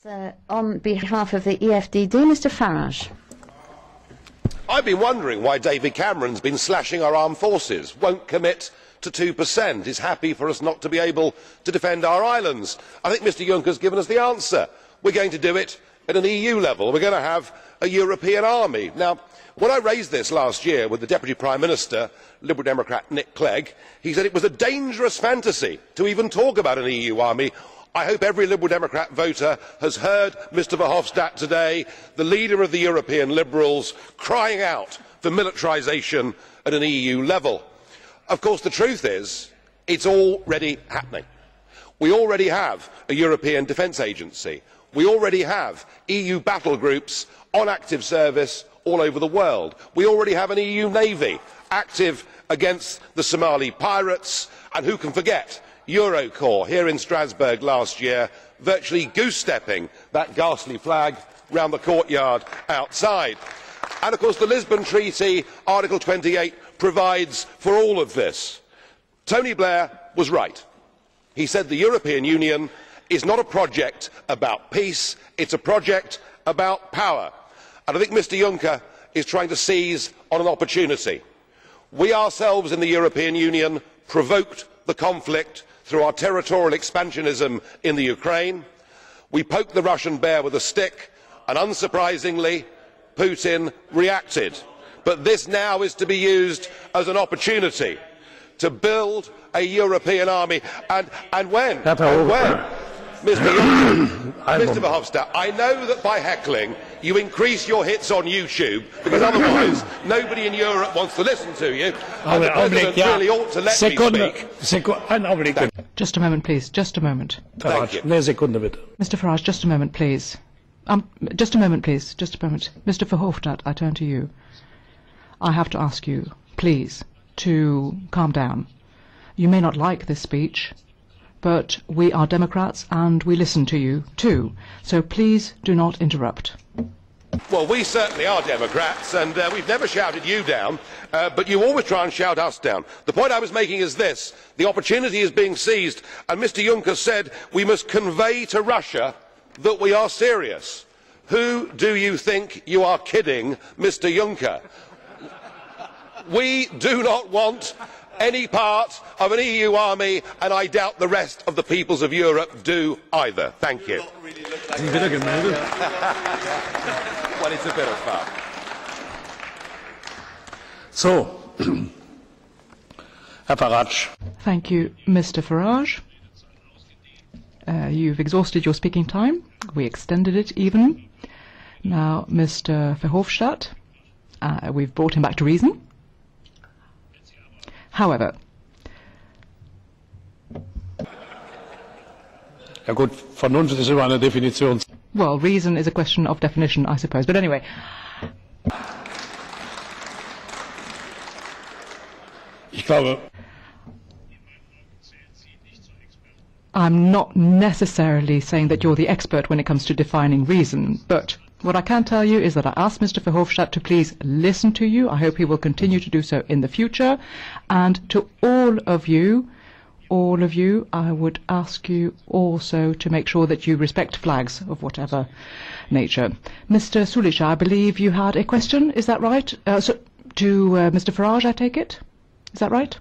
On behalf of the EFDD, Mr Farage. I've been wondering why David Cameron's been slashing our armed forces, won't commit to 2%, is happy for us not to be able to defend our islands. I think Mr Junckers given us the answer. We're going to do it at an EU level. We're going to have a European army. Now, when I raised this last year with the Deputy Prime Minister, Liberal Democrat Nick Clegg, he said it was a dangerous fantasy to even talk about an EU army. I hope every Liberal Democrat voter has heard Mr Verhofstadt today, the leader of the European Liberals, crying out for militarisation at an EU level. Of course, the truth is, it's already happening. We already have a European Defence Agency. We already have EU battle groups on active service all over the world. We already have an EU Navy active against the Somali pirates, and who can forget Eurocorps here in Straatsburg last year, virtually goose-stepping that ghastly flag round the courtyard outside. And of course the Lisbon Treaty, Article 28, provides for all of this. Tony Blair was right. He said the European Union is not a project about peace, it's a project about power. And I think Mr Juncker is trying to seize on an opportunity. We ourselves in the European Union provoked the conflict through our territorial expansionism in the Ukraine. We poked the Russian bear with a stick, and unsurprisingly, Putin reacted. But this now is to be used as an opportunity to build a European army. And when? Mr Verhofstadt, I know that by heckling you increase your hits on YouTube, because otherwise nobody in Europe wants to listen to you. And the President really ought to let me speak. Just a moment, please. Just a moment. Thank you. Mr Farage, just a moment, please. Just a moment, please. Just a moment. Mr Verhofstadt, I turn to you. I have to ask you, please, to calm down. You may not like this speech, but we are Democrats and we listen to you too. So please do not interrupt. Well, we certainly are Democrats, and we've never shouted you down, but you always try and shout us down. The point I was making is this: the opportunity is being seized, and Mr Juncker said we must convey to Russia that we are serious. Who do you think you are kidding, Mr Juncker? We do not want any part of an EU army, and I doubt the rest of the peoples of Europe do either. Thank you. Well, it's a bit of fun. So, Herr Farage. Thank you, Mr Farage. You've exhausted your speaking time. We extended it even. Now, Mr Verhofstadt, we've brought him back to reason. However, ja gut, Vernunft ist immer eine Definition. Well, reason is a question of definition, I suppose. But anyway, Ich glaube, I'm not necessarily saying that you're the expert when it comes to defining reason, but what I can tell you is that I asked Mr Verhofstadt to please listen to you. I hope he will continue to do so in the future. And to all of you, I would ask you also to make sure that you respect flags of whatever nature. Mr Sulic, I believe you had a question, is that right? To Mr Farage, I take it? Is that right?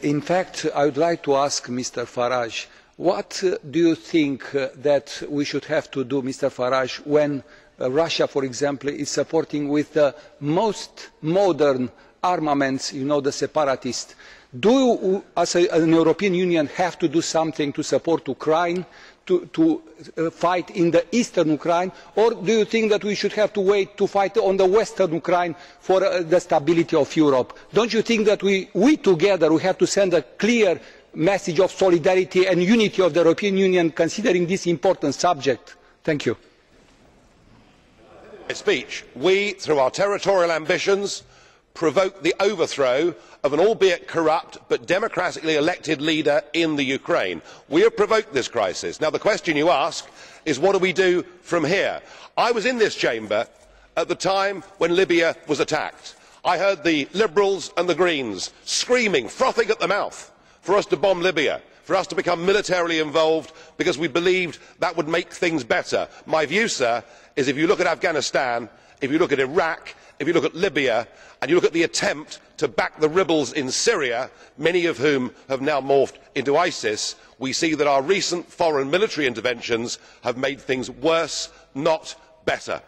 In fact, I would like to ask Mr Farage, what do you think that we should have to do, Mr Farage, when Russia, for example, is supporting with the most modern armaments, you know, the separatists? Do you, as an European Union, have to do something to support Ukraine, to fight in the eastern Ukraine, or do you think that we should have to wait to fight on the western Ukraine for the stability of Europe? Don't you think that we together have to send a clear message of solidarity and unity of the European Union, considering this important subject? Thank you. Speech. We, through our territorial ambitions, provoked the overthrow of an albeit corrupt but democratically elected leader in the Ukraine. We have provoked this crisis. Now the question you ask is, what do we do from here? I was in this chamber at the time when Libya was attacked. I heard the Liberals and the Greens screaming, frothing at the mouth, for us to bomb Libya, for us to become militarily involved because we believed that would make things better. My view, sir, is if you look at Afghanistan, if you look at Iraq, if you look at Libya and you look at the attempt to back the rebels in Syria, many of whom have now morphed into ISIS, we see that our recent foreign military interventions have made things worse, not better.